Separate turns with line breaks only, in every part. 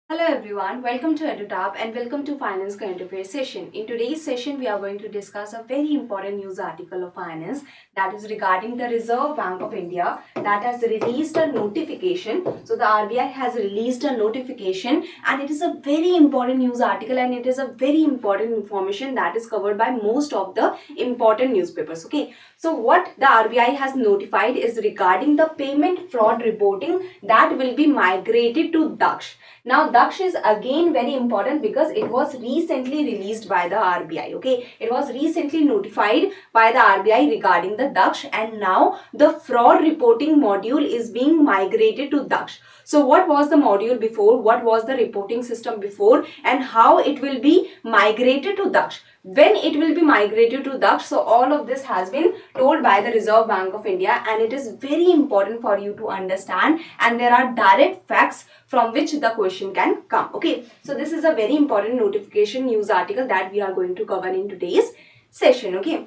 Hello everyone, welcome to EduTap and welcome to Finance Current Affairs session. In today's session, we are going to discuss a very important news article of finance that is regarding the Reserve Bank of India that has released a notification. So the RBI has released a notification and it is a very important news article and it is a very important information that is covered by most of the important newspapers. Okay, so what the RBI has notified is regarding the payment fraud reporting that will be migrated to DAKSH. Now, DAKSH is again very important because it was recently released by the RBI. Okay, it was recently notified by the RBI regarding the DAKSH, and now the fraud reporting module is being migrated to DAKSH. So, what was the module before? What was the reporting system before? And how it will be migrated to DAKSH? When it will be migrated to DAKSH? So, all of this has been told by the Reserve Bank of India, and it is very important for you to understand. And there are direct facts from which the question can come. Okay, so this is a very important notification news article that we are going to cover in today's session. Okay,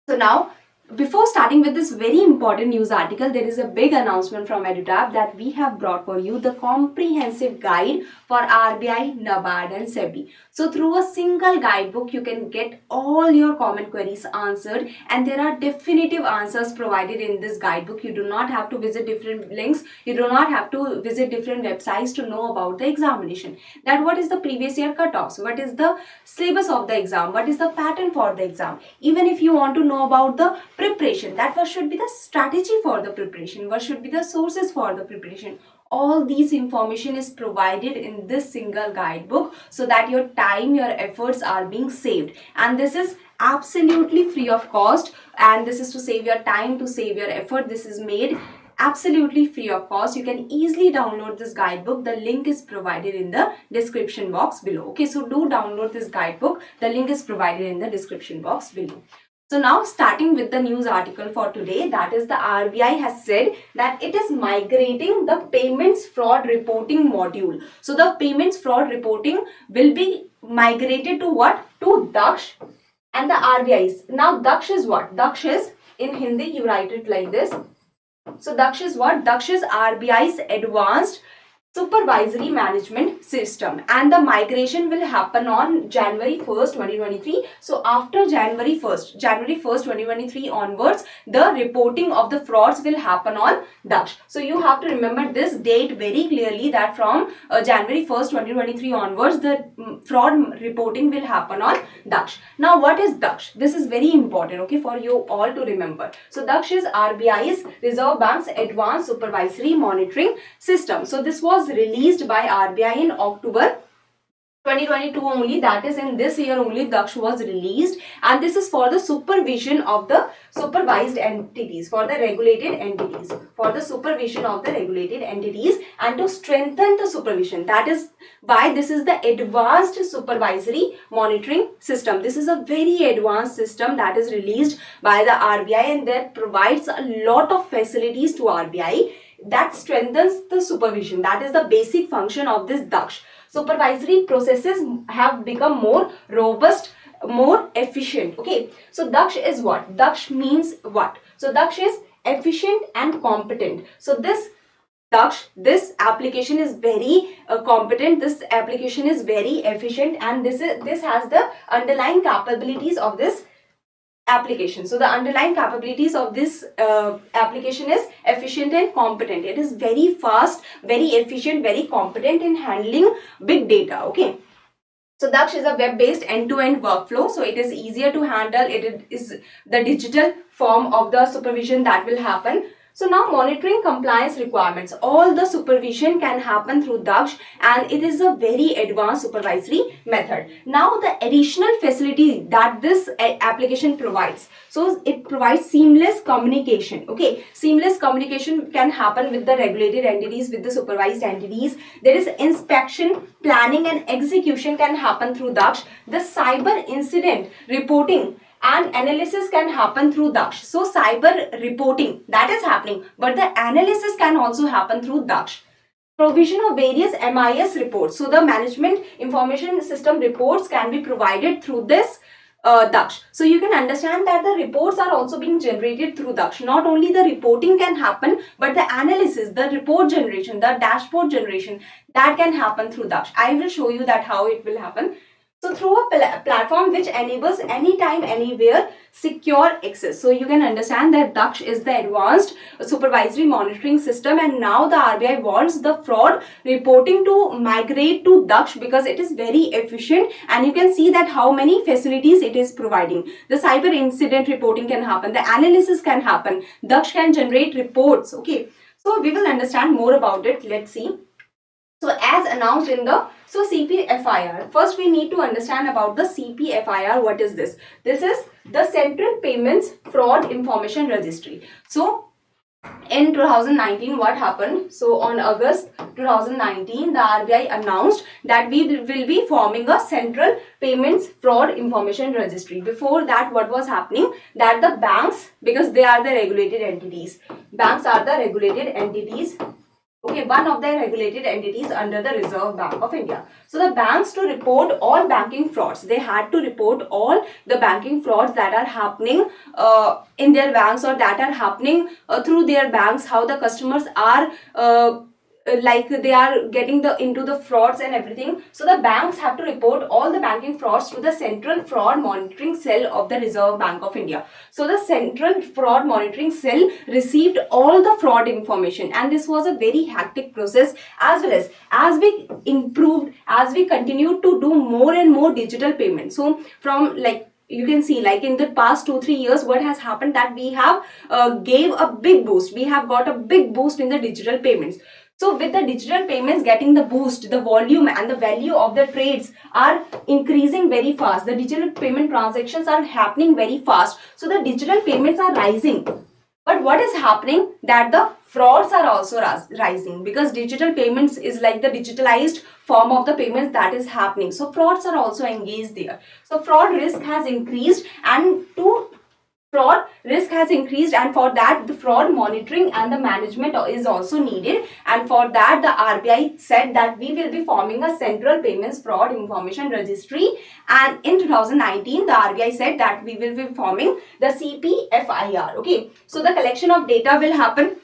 so now before starting with this very important news article, there is a big announcement from EduTap that we have brought for you the comprehensive guide for RBI, NABARD and SEBI. So through a single guidebook, you can get all your common queries answered, and there are definitive answers provided in this guidebook. You do not have to visit different links. You do not have to visit different websites to know about the examination. That what is the previous year cutoffs, what is the syllabus of the exam, what is the pattern for the exam. Even if you want to know about the preparation, that what should be the strategy for the preparation, what should be the sources for the preparation, all these information is provided in this single guidebook so that your time, your efforts are being saved. And this is absolutely free of cost, and this is to save your time, to save your effort. This is made absolutely free of cost. You can easily download this guidebook. The link is provided in the description box below. Okay, so do download this guidebook. The link is provided in the description box below. So now starting with the news article for today, that is the RBI has said that it is migrating the payments fraud reporting module. So the payments fraud reporting will be migrated to what? To DAKSH and the RBI's. Now DAKSH is what? DAKSH is, in Hindi you write it like this. So DAKSH is what? DAKSH is RBI's advanced supervisory management system, and the migration will happen on January 1st 2023. So after January 1st 2023 onwards, the reporting of the frauds will happen on DAKSH. So you have to remember this date very clearly, that from January 1st 2023 onwards, the fraud reporting will happen on DAKSH. Now what is DAKSH? This is very important, okay, for you all to remember. So DAKSH is RBI's, Reserve Bank's advanced supervisory monitoring system. So this was released by RBI in October 2022 only, that is in this year only DAKSH was released, and this is for the supervision of the supervised entities, for the regulated entities, for the supervision of the regulated entities and to strengthen the supervision. That is why this is the advanced supervisory monitoring system. This is a very advanced system that is released by the RBI, and that provides a lot of facilities to RBI that strengthens the supervision. That is the basic function of this DAKSH. Supervisory processes have become more robust, more efficient. Okay, so DAKSH is what? DAKSH means what? So DAKSH is efficient and competent. So this DAKSH, this application is very competent, this application is very efficient, and this has the underlying capabilities of this application. So the underlying capabilities of this application is efficient and competent. It is very fast, very efficient, very competent in handling big data. Okay, so DAKSH is a web-based end-to-end workflow. So it is easier to handle. It is the digital form of the supervision that will happen. So now monitoring compliance requirements. All the supervision can happen through DAKSH, and it is a very advanced supervisory method. Now the additional facility that this application provides. So it provides seamless communication. Okay, seamless communication can happen with the regulated entities, with the supervised entities. There is inspection, planning and execution can happen through DAKSH. The cyber incident reporting and analysis can happen through DAKSH. So cyber reporting, that is happening, but the analysis can also happen through DAKSH. Provision of various MIS reports. So the management information system reports can be provided through this DAKSH. So you can understand that the reports are also being generated through DAKSH. Not only the reporting can happen, but the analysis, the report generation, the dashboard generation, that can happen through DAKSH. I will show you that how it will happen. So through a platform which enables anytime, anywhere secure access. So you can understand that DAKSH is the advanced supervisory monitoring system, and now the RBI wants the fraud reporting to migrate to DAKSH because it is very efficient, and you can see that how many facilities it is providing. The cyber incident reporting can happen, the analysis can happen, DAKSH can generate reports. Okay, so we will understand more about it. Let's see. So as announced in the CPFIR, first we need to understand about the CPFIR. What is this? This is the Central Payments Fraud Information Registry. So in 2019, what happened? So on August 2019, the RBI announced that we will be forming a Central Payments Fraud Information Registry. Before that, what was happening? That the banks, because they are the regulated entities, banks are the regulated entities. Okay, one of the regulated entities under the Reserve Bank of India. So the banks, to report all banking frauds, they had to report all the banking frauds that are happening in their banks, or that are happening through their banks, how the customers are like they are getting into the frauds and everything. So the banks have to report all the banking frauds to the Central Fraud Monitoring Cell of the Reserve Bank of India. So the Central Fraud Monitoring Cell received all the fraud information, and this was a very hectic process. As well as we improved, as we continued to do more and more digital payments. So from, like, you can see, like in the past 2-3 years, what has happened, that we have gave a big boost. We have got a big boost in the digital payments. So with the digital payments getting the boost, the volume and the value of the trades are increasing very fast. The digital payment transactions are happening very fast. So the digital payments are rising. But what is happening, that the frauds are also rising, because digital payments is like the digitalized form of the payments that is happening. So frauds are also engaged there. So fraud risk has increased, and for that the fraud monitoring and the management is also needed, and for that the RBI said that we will be forming a Central Payments Fraud Information Registry, and in 2019 the RBI said that we will be forming the CPFIR. Okay, so the collection of data will happen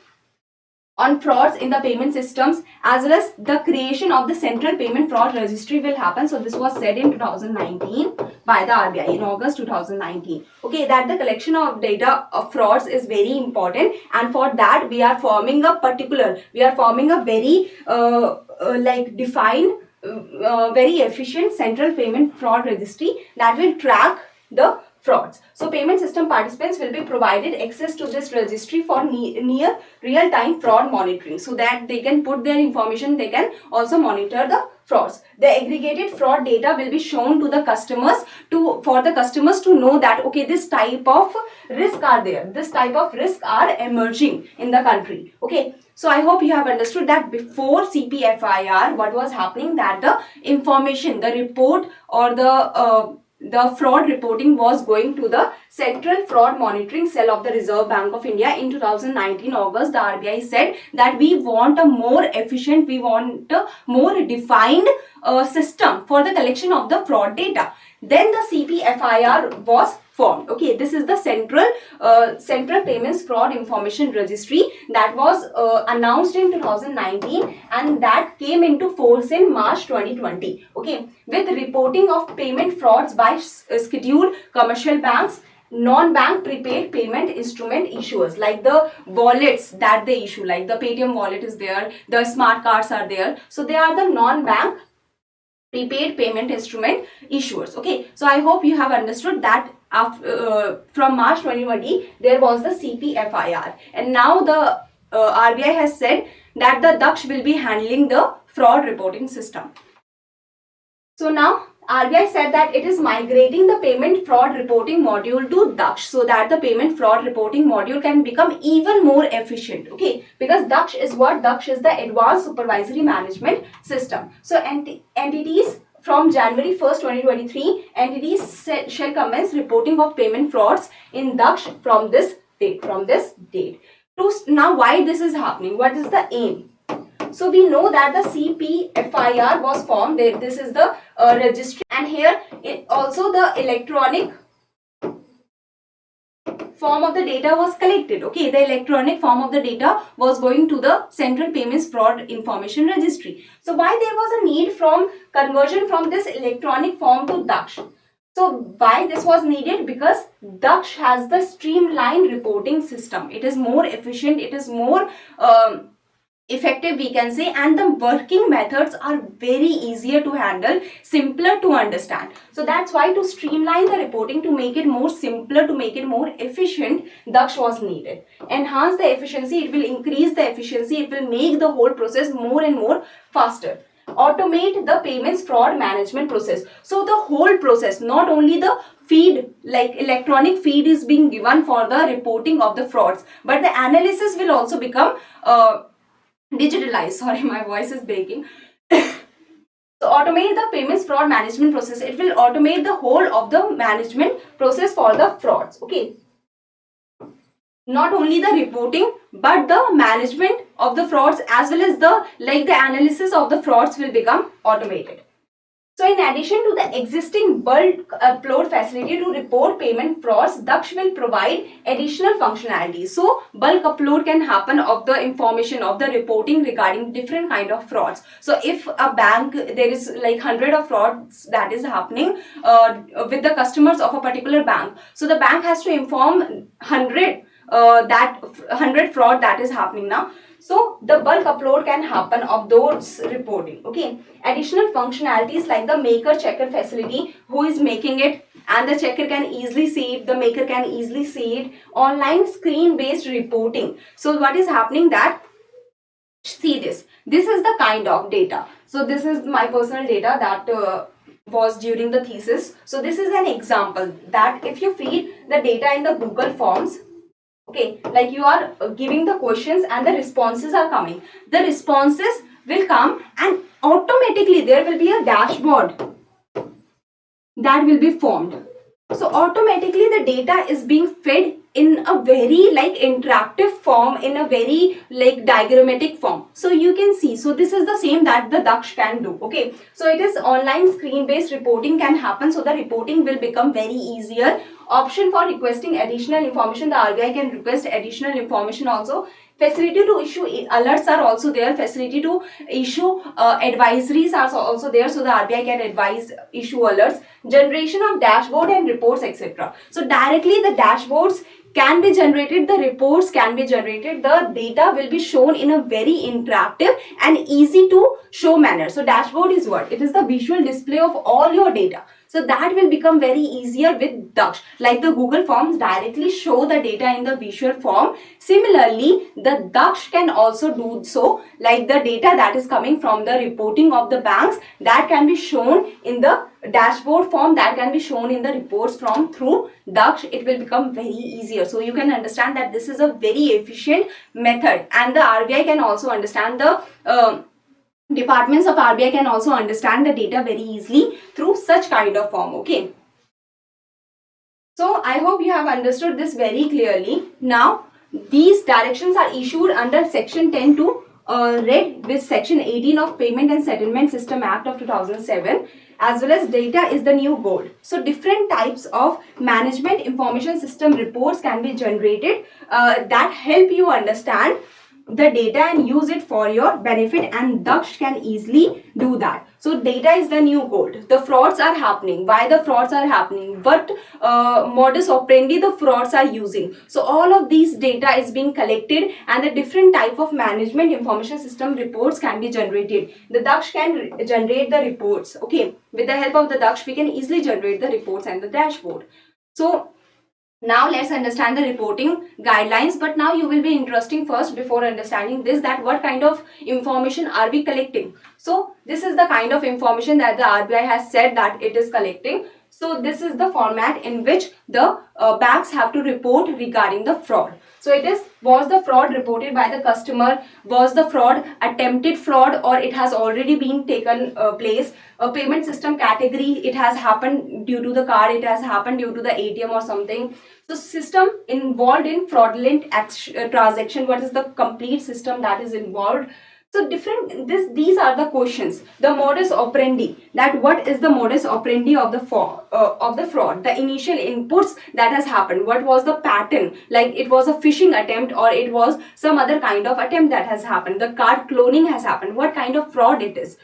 on frauds in the payment systems, as well as the creation of the Central Payment Fraud Registry will happen. So this was said in 2019 by the RBI in August 2019. Okay, that the collection of data of frauds is very important, and for that we are forming a very like defined, very efficient Central Payment Fraud Registry that will track the frauds. So payment system participants will be provided access to this registry for near real-time fraud monitoring, so that they can put their information, they can also monitor the frauds. The aggregated fraud data will be shown to the customers for the customers to know that, okay, this type of risk are there, this type of risk are emerging in the country. Okay, so I hope you have understood that before CPFIR, what was happening, that the information, the report, or the fraud reporting was going to the Central Fraud Monitoring Cell of the Reserve Bank of India. In 2019 August, the RBI said that we want a more efficient, we want a more defined system for the collection of the fraud data. Then the CPFIR was formed. Okay, this is the Central Payments Fraud Information Registry that was announced in 2019, and that came into force in March 2020. Okay, with reporting of payment frauds by scheduled commercial banks, non-bank prepaid payment instrument issuers, like the wallets that they issue, like the Paytm wallet is there, the smart cards are there. So they are the non-bank prepaid payment instrument issuers. Okay, so I hope you have understood that from March 2020 there was the CPFIR, and now the RBI has said that the DAKSH will be handling the fraud reporting system. So now RBI said that it is migrating the payment fraud reporting module to DAKSH, so that the payment fraud reporting module can become even more efficient. Okay, because DAKSH is what? DAKSH is the Advanced Supervisory Management System. So entities from January 1st, 2023, entities shall commence reporting of payment frauds in DAKSH from this date. Now, why this is happening? What is the aim? So we know that the CPFIR was formed. This is the registry, and here also the electronic form of the data was collected. Okay, the electronic form of the data was going to the Central Payments Fraud Information Registry. So why there was a need from conversion from this electronic form to DAKSH? So why this was needed? Because DAKSH has the streamlined reporting system. It is more efficient, it is more effective, we can say, and the working methods are very easier to handle, simpler to understand. So that's why, to streamline the reporting, to make it more simpler, to make it more efficient, DAKSH was needed. Enhance the efficiency, it will increase the efficiency, it will make the whole process more and more faster. Automate the payments fraud management process. So the whole process, not only the feed, like electronic feed is being given for the reporting of the frauds, but the analysis will also become digitalized. Sorry, my voice is breaking. So automate the payments fraud management process. It will automate the whole of the management process for the frauds. Okay. Not only the reporting, but the management of the frauds as well as the analysis of the frauds will become automated. So in addition to the existing bulk upload facility to report payment frauds, DAKSH will provide additional functionalities. So bulk upload can happen of the information of the reporting regarding different kind of frauds. So if a bank, there is like 100 of frauds that is happening with the customers of a particular bank. So the bank has to inform 100 fraud that is happening now. So the bulk upload can happen of those reporting. Okay. Additional functionalities like the maker checker facility, who is making it, and the checker can easily see it, the maker can easily see it. Online screen based reporting. So what is happening that, see this is the kind of data. So this is my personal data that was during the thesis. So this is an example that if you feed the data in the Google Forms, okay, like you are giving the questions and the responses are coming. The responses will come and automatically there will be a dashboard that will be formed. So automatically the data is being fed in a very interactive form, in a very diagrammatic form. So you can see, so this is the same that the DAKSH can do. Okay, so it is online screen based reporting can happen, so the reporting will become very easier. Option for requesting additional information, the RBI can request additional information also. Facility to issue alerts are also there. Facility to issue advisories are also there. So the RBI can advise, issue alerts. Generation of dashboard and reports, etc. So directly the dashboards can be generated, the reports can be generated, the data will be shown in a very interactive and easy to show manner. So dashboard is what? It is the visual display of all your data. So that will become very easier with DAKSH. Like the Google Forms directly show the data in the visual form. Similarly, the DAKSH can also do so. Like the data that is coming from the reporting of the banks, that can be shown in the dashboard form, that can be shown in the reports from through DAKSH. It will become very easier. So you can understand that this is a very efficient method, and the RBI can also understand the departments of RBI can also understand the data very easily through such kind of form. Okay. So I hope you have understood this very clearly. Now these directions are issued under section 10 to read with section 18 of Payment and Settlement System Act of 2007, as well as data is the new gold. So different types of management information system reports can be generated that help you understand the data and use it for your benefit, and DAKSH can easily do that. So data is the new gold. The frauds are happening. Why the frauds are happening? What modus operandi the frauds are using? So all of these data is being collected, and the different type of management information system reports can be generated. The DAKSH can generate the reports. Okay, with the help of the DAKSH we can easily generate the reports and the dashboard. So now let's understand the reporting guidelines, but now you will be interesting first before understanding this, that what kind of information are we collecting. So this is the kind of information that the RBI has said that it is collecting. So this is the format in which the banks have to report regarding the fraud. So it is, was the fraud reported by the customer, was the fraud attempted fraud, or it has already been taken place. A payment system category, it has happened due to the card, it has happened due to the ATM or something. So system involved in fraudulent transaction, what is the complete system that is involved. So these are the questions. The modus operandi, that what is the modus operandi of the fraud, the initial inputs that has happened, what was the pattern, like it was a phishing attempt or it was some other kind of attempt that has happened, the card cloning has happened, what kind of fraud it is.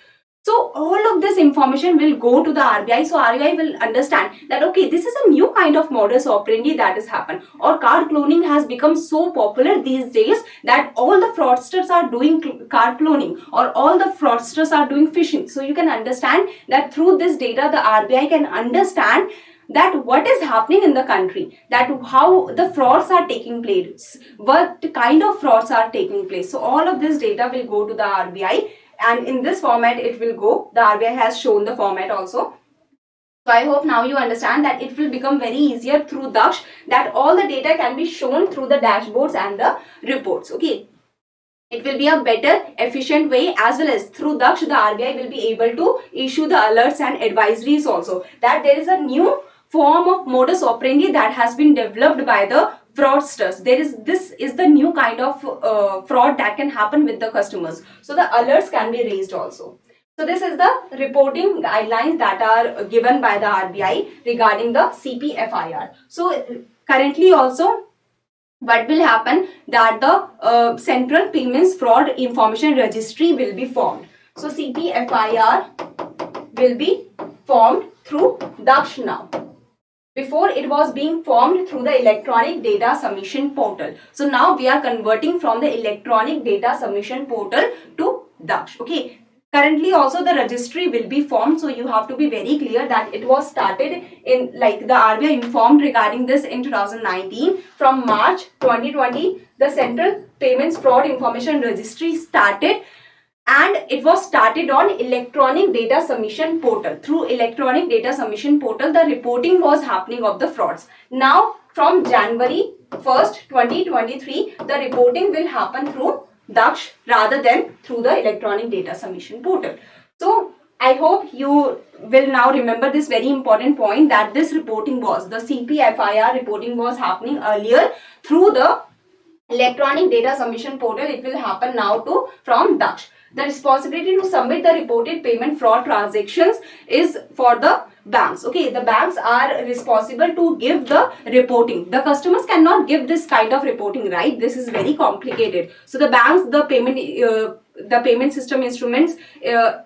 So all of this information will go to the RBI. So RBI will understand that, okay, this is a new kind of modus operandi that has happened, or card cloning has become so popular these days that all the fraudsters are doing card cloning or all the fraudsters are doing phishing. So you can understand that through this data, the RBI can understand that what is happening in the country, that how the frauds are taking place, what kind of frauds are taking place. So all of this data will go to the RBI. And in this format it will go. The RBI has shown the format also. So I hope now you understand that it will become very easier through DAKSH, that all the data can be shown through the dashboards and the reports. Okay. It will be a better, efficient way, as well as through DAKSH the RBI will be able to issue the alerts and advisories also, that there is a new form of modus operandi that has been developed by the fraudsters. This is the new kind of fraud that can happen with the customers. So the alerts can be raised also. So this is the reporting guidelines that are given by the RBI regarding the CPFIR. So currently also what will happen, that the Central Payments Fraud Information Registry will be formed. So CPFIR will be formed through DAKSH now. Before it was being formed through the electronic data submission portal. So now we are converting from the electronic data submission portal to DAKSH. Okay. Currently also the registry will be formed. So you have to be very clear that it was started in, like the RBI informed regarding this in 2019. From March 2020, the Central Payments Fraud Information Registry started. And it was started on electronic data submission portal. Through electronic data submission portal, the reporting was happening of the frauds. Now from January 1st, 2023, the reporting will happen through DAKSH rather than through the electronic data submission portal. So I hope you will now remember this very important point, that this reporting was, the CPFIR reporting was happening earlier through the electronic data submission portal. It will happen now too from DAKSH. The responsibility to submit the reported payment fraud transactions is for the banks. Okay, the banks are responsible to give the reporting. The customers cannot give this kind of reporting, right? This is very complicated. So the banks, the payment system instruments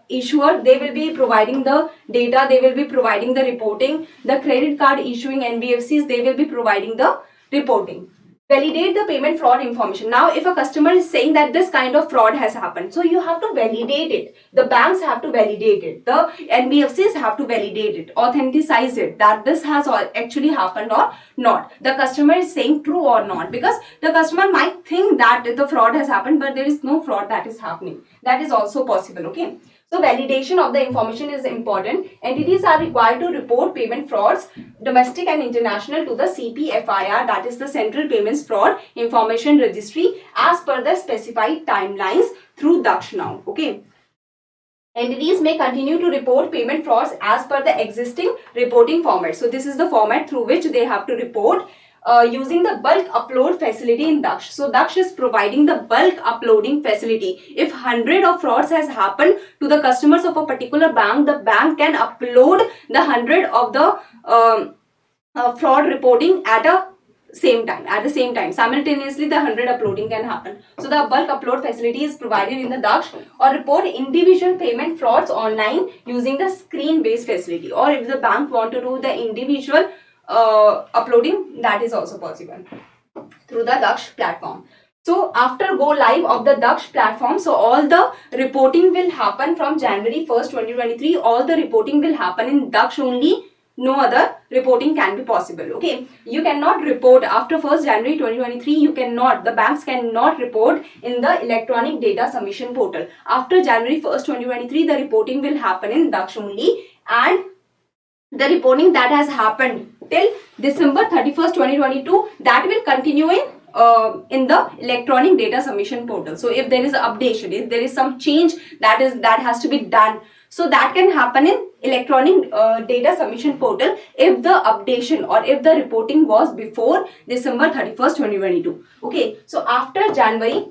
issuer, they will be providing the data, they will be providing the reporting. The credit card issuing NBFCs, they will be providing the reporting. Validate the payment fraud information. Now if a customer is saying that this kind of fraud has happened, so you have to validate it. The banks have to validate it. The NBFCs have to validate it, authenticize it, that this has actually happened or not. The customer is saying true or not, because the customer might think that the fraud has happened, but there is no fraud that is happening. That is also possible. Okay. So validation of the information is important. Entities are required to report payment frauds, domestic and international, to the CPFIR, that is the Central Payments Fraud Information Registry, as per the specified timelines through DAKSH now. Okay. Entities may continue to report payment frauds as per the existing reporting format. So this is the format through which they have to report. Using the bulk upload facility in DAKSH. So DAKSH is providing the bulk uploading facility. If 100 of frauds has happened to the customers of a particular bank, the bank can upload the 100 of the fraud reporting at the same time. Simultaneously the 100 uploading can happen. So the bulk upload facility is provided in the DAKSH. Or report individual payment frauds online using the screen based facility. Or if the bank want to do the individual uploading, that is also possible through the DAKSH platform. So after go live of the DAKSH platform, so all the reporting will happen from January 1st, 2023. All the reporting will happen in DAKSH only. No other reporting can be possible. Okay, you cannot report after 1st January 2023. You cannot, the banks cannot report in the electronic data submission portal. After January 1st, 2023, the reporting will happen in DAKSH only, and the reporting that has happened till December 31st, 2022, that will continue in the electronic data submission portal. So if there is an updation, if there is some change that has to be done, so that can happen in electronic data submission portal if the updation or if the reporting was before December 31st, 2022. Okay, so after January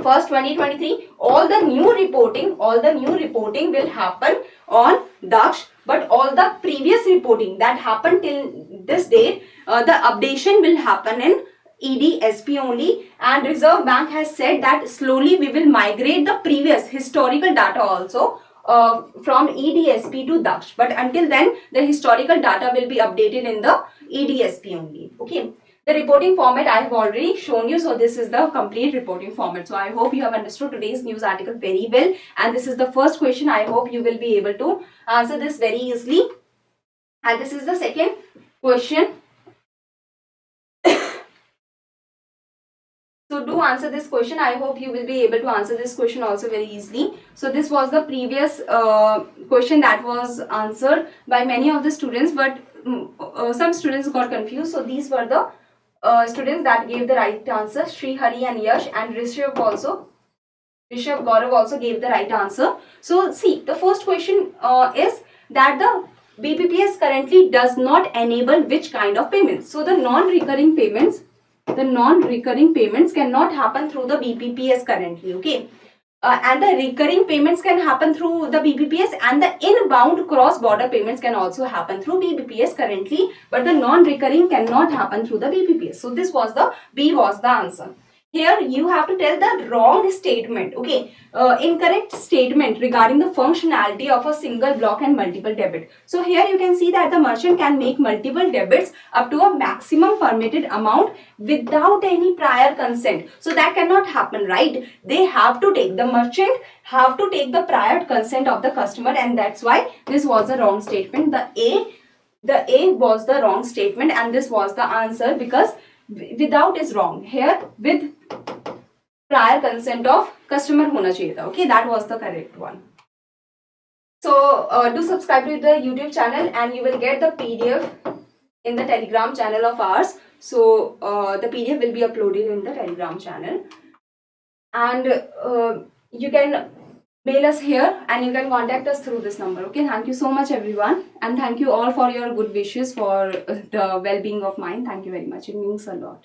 1st 2023, all the new reporting will happen on DAKSH, but all the previous reporting that happened till this date, the updation will happen in EDSP only. And Reserve Bank has said that slowly we will migrate the previous historical data also from EDSP to DAKSH, but until then the historical data will be updated in the EDSP only. Okay. The reporting format I have already shown you, so this is the complete reporting format. So I hope you have understood today's news article very well, and this is the first question. I hope you will be able to answer this very easily. And this is the second question. So do answer this question. I hope you will be able to answer this question also very easily. So this was the previous question that was answered by many of the students, but some students got confused. So these were the students that gave the right answer. Sri Hari and Yash and Rishabh Gaurav also gave the right answer. So see, the first question is that the BPPS currently does not enable which kind of payments. So the non-recurring payments cannot happen through the BPPS currently. Okay. And the recurring payments can happen through the BPPS, and the inbound cross-border payments can also happen through BPPS currently, but the non-recurring cannot happen through the BPPS. So this was the B was the answer. Here you have to tell the wrong statement, okay, incorrect statement regarding the functionality of a single block and multiple debit. So here you can see that the merchant can make multiple debits up to a maximum permitted amount without any prior consent. So that cannot happen, right? The merchant have to take the prior consent of the customer, and that's why this was a wrong statement. The A was the wrong statement, and this was the answer, because without is wrong. Here with prior consent of customer hona chahiye tha. Okay, that was the correct one. So do subscribe to the YouTube channel, and you will get the PDF in the Telegram channel of ours. So the PDF will be uploaded in the Telegram channel, and you can mail us here, and you can contact us through this number. Okay, thank you so much everyone, and thank you all for your good wishes for the well-being of mine. Thank you very much. It means a lot.